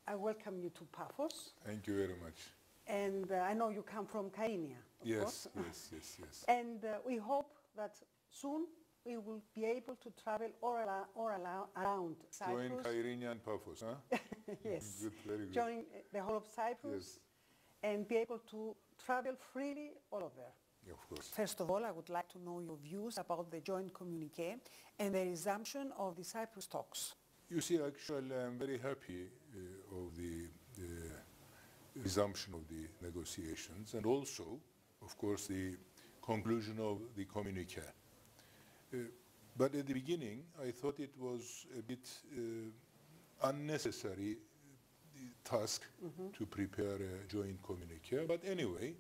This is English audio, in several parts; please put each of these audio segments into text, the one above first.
I welcome you to Paphos. Thank you very much. And I know you come from Kairounia, of course. Yes. And we hope that soon we will be able to travel all around Cyprus. Join Kairounia and Paphos, huh? Yes. Good, very good. Join the whole of Cyprus and be able to travel freely all over. Yeah, of course. First of all, I would like to know your views about the joint communique and the resumption of the Cyprus talks. You see, actually, I'm very happy of the resumption of the negotiations and also, of course, the conclusion of the communique. But at the beginning, I thought it was a bit unnecessary task to prepare a joint communique. But anyway,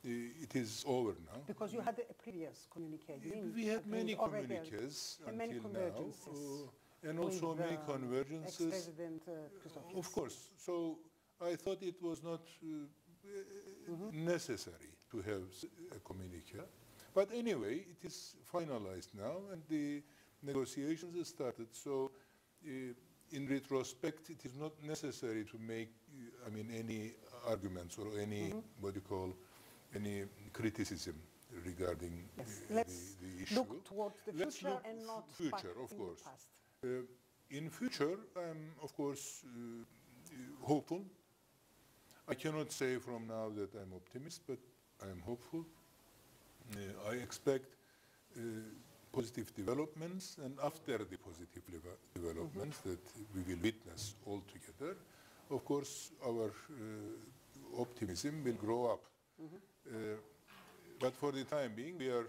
it is over now. Because you had a previous communique. We had many communiques until now. And also many convergences. Ex-President Of course. So I thought it was not necessary to have a communique. But anyway, it is finalized now and the negotiations have started. So in retrospect, it is not necessary to make, any arguments or any, any criticism regarding the issue. Look towards the future and not future, back of in course. the past. In future, I'm of course hopeful. I cannot say from now that I'm optimist, but I'm hopeful. I expect positive developments, and after the positive developments that we will witness all together, of course, our optimism will grow up. But for the time being, we are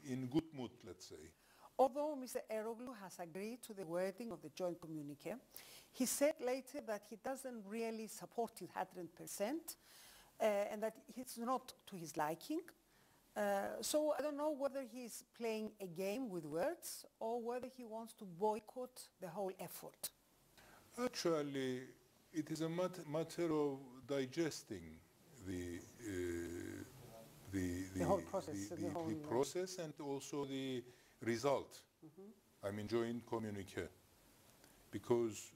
in good mood, let's say. Although Mr. Eroglu has agreed to the wording of the joint communique, he said later that he doesn't really support it 100% and that it's not to his liking. So I don't know whether he's playing a game with words or whether he wants to boycott the whole effort. Actually, it is a matter of digesting the whole process, the process and also the result. Joint communique. Because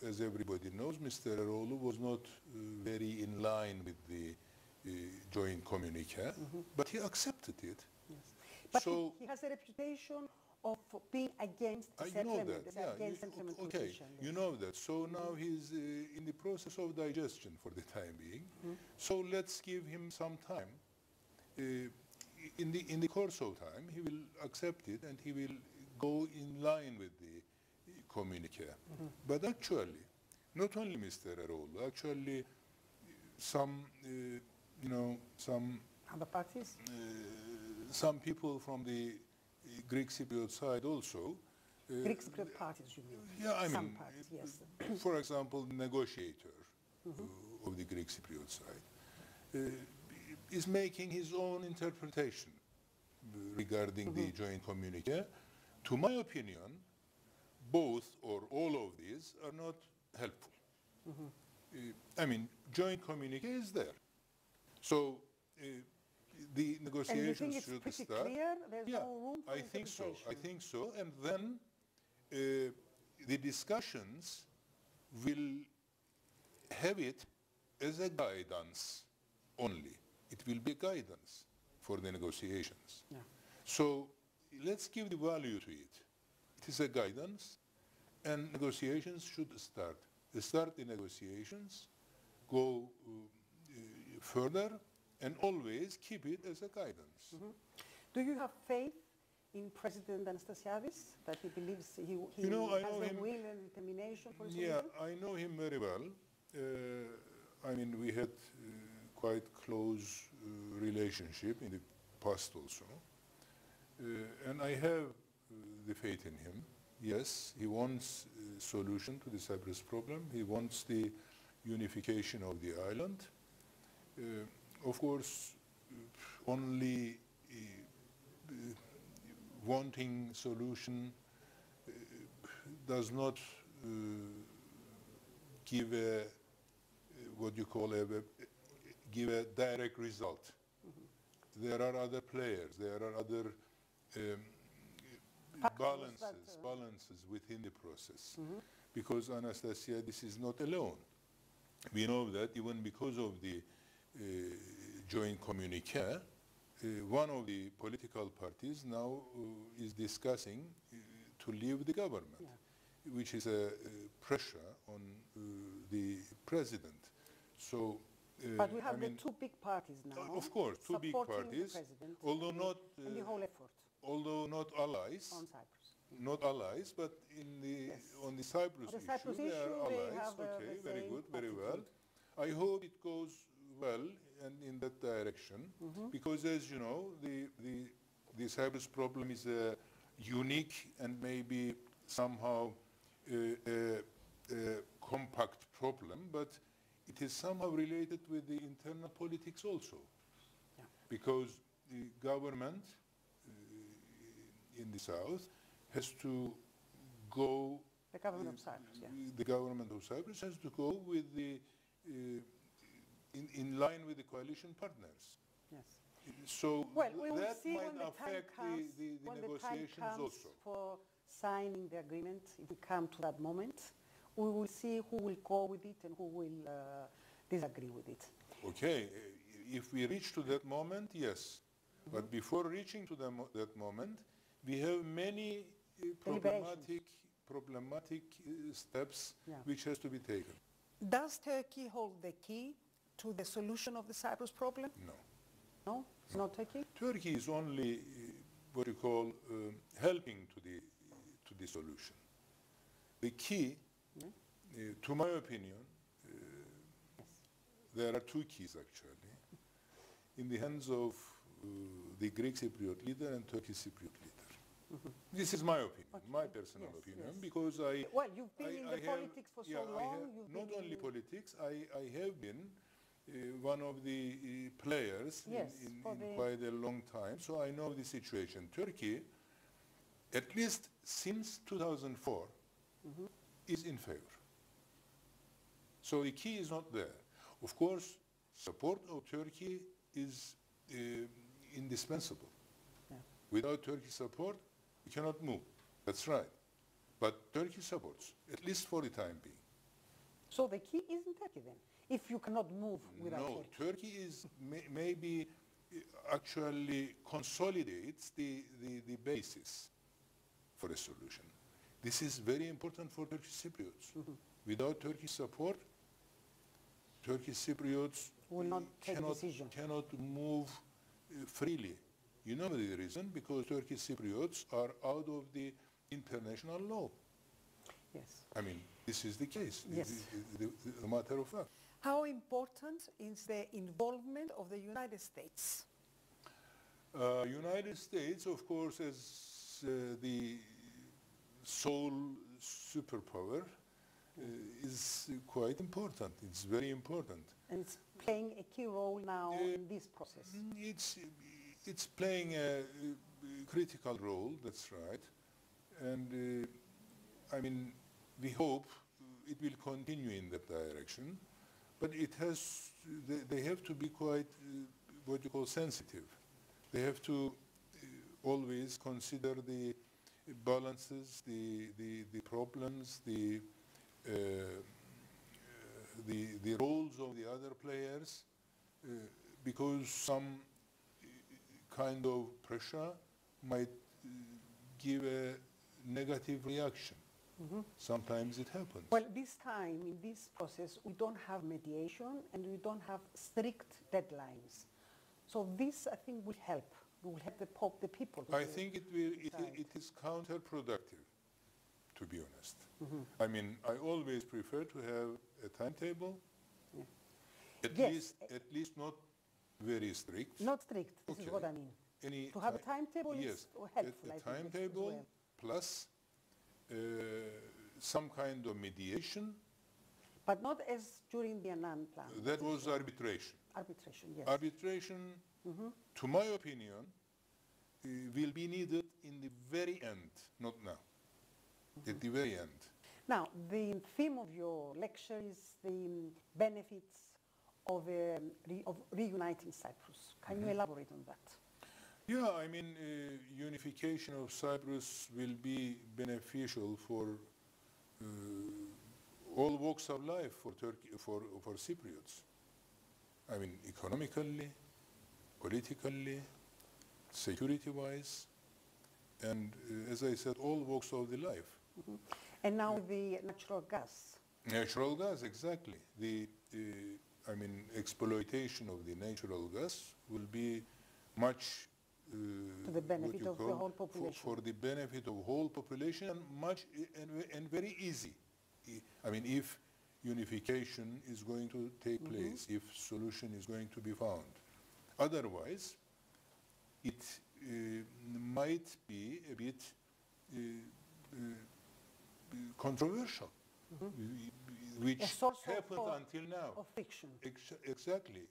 as everybody knows, Mr. Eroglu was not very in line with the joint communique, but he accepted it. Yes. But so he has a reputation of being against implementation. Okay, you know that. So now he's in the process of digestion for the time being. So let's give him some time. In the course of time, he will accept it and he will go in line with the communique. But actually, not only Mr. Eroglu, actually some some other parties, some people from the Greek Cypriot side also. Greek Cypriot parties, you mean? Yeah, some parties, yes. For example, the negotiator of the Greek Cypriot side is making his own interpretation regarding the joint communique. To my opinion, both or all of these are not helpful. Joint communique is there. So the negotiations should start. Clear? There's no room for I think so. And then the discussions will have it as a guidance only. It will be guidance for the negotiations. Yeah. So let's give the value to it. It is a guidance and negotiations should start. Start the negotiations, go further, and always keep it as a guidance. Do you have faith in President Anastasiadis, that he believes he has the will and determination for his Yeah, I know him very well. We had quite close relationship in the past also. And I have the faith in him. Yes, he wants a solution to the Cyprus problem. He wants the unification of the island. Of course, only wanting solution does not give a give a direct result. There are other players. There are other balances within the process. because Anastasia, this is not alone. We know that even because of the joint communique, one of the political parties now is discussing to leave the government, which is a pressure on the president. So, but we have the two big parties now. Of course, two big parties, the president although not in the whole effort not allies. on Cyprus. Not allies, but on the Cyprus issue, they are allies. Okay, very good, very well. I hope it goes well and in that direction, because as you know, the Cyprus problem is a unique and maybe somehow a compact problem, but it is somehow related with the internal politics also, because the government in the south has to go. The government of Cyprus, The government of Cyprus has to go with the in line with the coalition partners. Yes. So well, we will that see might when the affect time comes, the when negotiations the time comes also. for signing the agreement, if we come to that moment, we will see who will go with it and who will disagree with it. Okay, if we reach to that moment, yes. But before reaching to that moment, we have many problematic steps which has to be taken. Does Turkey hold the key to the solution of the Cyprus problem? No. No? It's not Turkey? Turkey is only what you call helping to the solution. The key, to my opinion, there are two keys actually, in the hands of the Greek Cypriot leader and Turkish Cypriot leader. This is my opinion, my personal opinion, because well, you've been in the politics for so long. Not only politics, I have been one of the players in quite a long time, so I know the situation. Turkey, at least since 2004, is in favor. So the key is not there. Of course, support of Turkey is indispensable. Without Turkey support, we cannot move. That's right. But Turkey supports, at least for the time being. So the key isn't Turkey then, if you cannot move without Turkey? No, Turkey is maybe actually consolidates the basis for a solution. This is very important for Turkish Cypriots. Without Turkish support, Turkish Cypriots will not take decision. Cannot move freely. You know the reason? Because Turkish Cypriots are out of the international law. Yes. I mean, this is the case, yes. the matter of fact. How important is the involvement of the United States? United States, of course, as the sole superpower, is quite important. It's very important. And it's playing a key role now in this process. It's playing a critical role, that's right. And I mean, we hope it will continue in that direction. But it has, they have to be quite, what you call sensitive. They have to always consider the balances, the problems, the roles of the other players, because some kind of pressure might give a negative reaction. Sometimes it happens. Well, this time, in this process, we don't have mediation and we don't have strict deadlines. So this, I think, will help. It will help the people. I think it is counterproductive, to be honest. I mean, I always prefer to have a timetable, at least not very strict. Not strict, this is what I mean. To have a timetable is helpful. A timetable plus some kind of mediation. But not as during the Annan plan. That was arbitration. Arbitration, yes. Arbitration, to my opinion, will be needed in the very end, not now. At the very end. Now, the theme of your lecture is the benefits of reuniting Cyprus. Can you elaborate on that? Yeah, I mean, unification of Cyprus will be beneficial for all walks of life for Turkey, for Cypriots. I mean, economically, politically, security-wise, and as I said, all walks of the life. And now the natural gas. Natural gas, exactly. The I mean, exploitation of the natural gas will be much to the benefit of the whole population. For the benefit of whole population, and much and very easy. I mean, if unification is going to take place, if solution is going to be found. Otherwise, it might be a bit controversial, which happened until now. Of friction. Exactly.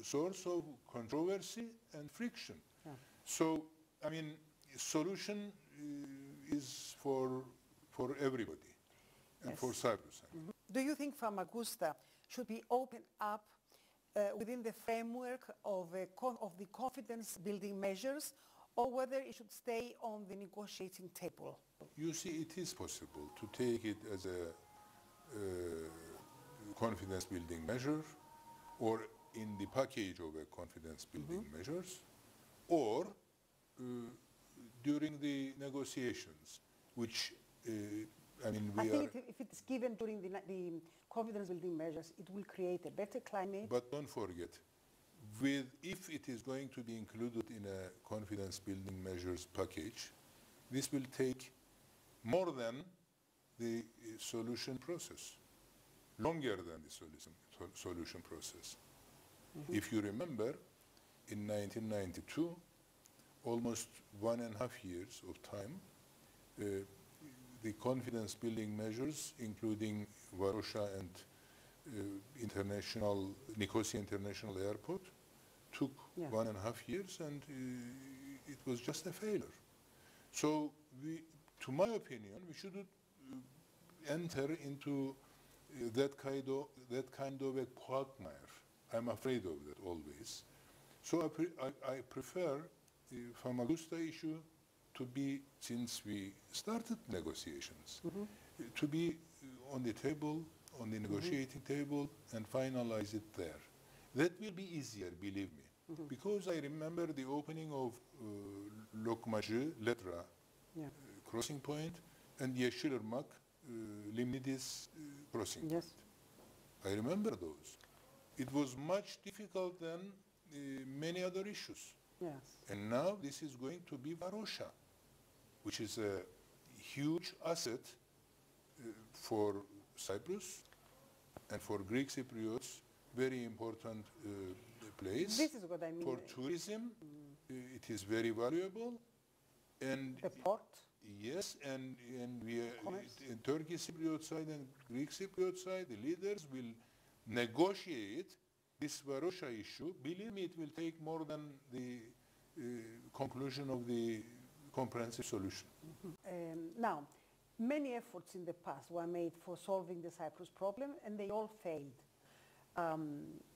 Source of controversy and friction. Yeah. So, I mean, solution is for everybody and for Cyprus. Do you think Famagusta should be opened up within the framework of the confidence-building measures, or whether it should stay on the negotiating table? You see, it is possible to take it as a confidence-building measure, or in the package of a confidence-building measures, or during the negotiations, which I mean, I think if it is given during the confidence-building measures, it will create a better climate. But don't forget, if it is going to be included in a confidence-building measures package, this will take more than the solution process, longer than the solution process. If you remember, in 1992, almost 1.5 years of time, the confidence-building measures, including Varosha and Nicosia International Airport, took 1.5 years, and it was just a failure. So, to my opinion, we shouldn't enter into that kind of a quagmire. I'm afraid of that always. So I prefer the Famagusta issue to be, since we started negotiations, to be on the table, on the negotiating table, and finalize it there. That will be easier, believe me, because I remember the opening of Lokmacı, Letra crossing point, and Yeşilırmak, Limnidis crossing point. I remember those. It was much difficult than many other issues. Yes. And now this is going to be Varosha, which is a huge asset for Cyprus and for Greek Cypriots, very important place. This is what I mean. For tourism, it is very valuable. And the port. Yes, and we in Turkey Cypriot side and Greek Cypriot side, the leaders will negotiate this Varosha issue. Believe me, it will take more than the conclusion of the comprehensive solution. Now, many efforts in the past were made for solving the Cyprus problem, and they all failed.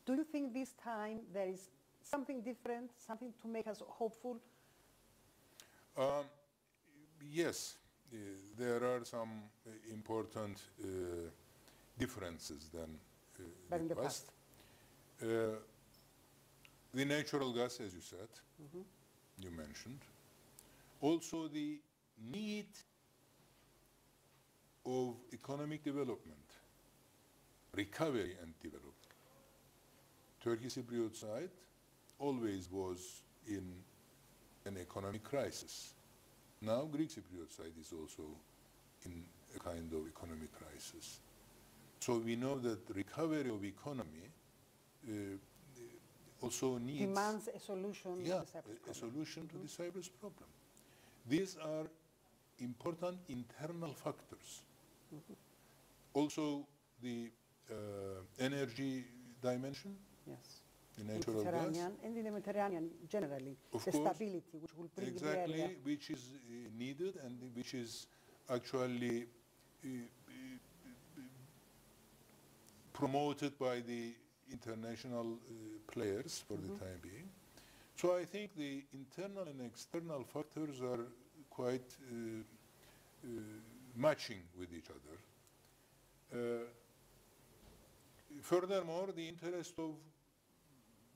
Do you think this time there is something different, something to make us hopeful? Yes, there are some important differences than in the past. The natural gas, as you said, you mentioned. Also the need of economic development, recovery and development. Turkey Cypriot side always was in an economic crisis. Now Greek Cypriot side is also in a kind of economic crisis. So we know that recovery of economy also demands a solution to the Cyprus problem. A solution to the Cyprus problem. These are important internal factors. Also the energy dimension. Yes. The natural gas. And in the Mediterranean generally, of the course, stability which will bring the area. Which is needed and which is actually promoted by the international players for the time being. So I think the internal and external factors are quite matching with each other. Furthermore, the interest of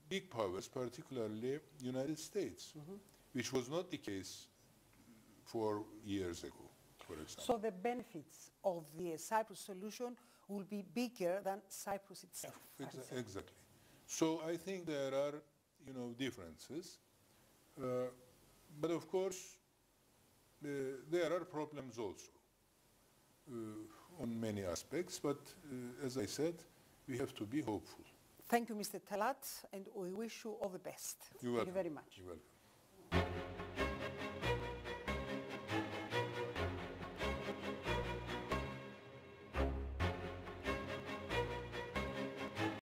big powers, particularly United States, which was not the case 4 years ago, for example. So the benefits of the Cyprus solution will be bigger than Cyprus itself. Exactly. So I think there are, differences. But of course, there are problems also on many aspects. But as I said, we have to be hopeful. Thank you, Mr. Talat, and we wish you all the best. You're welcome. Thank you very much. You're welcome.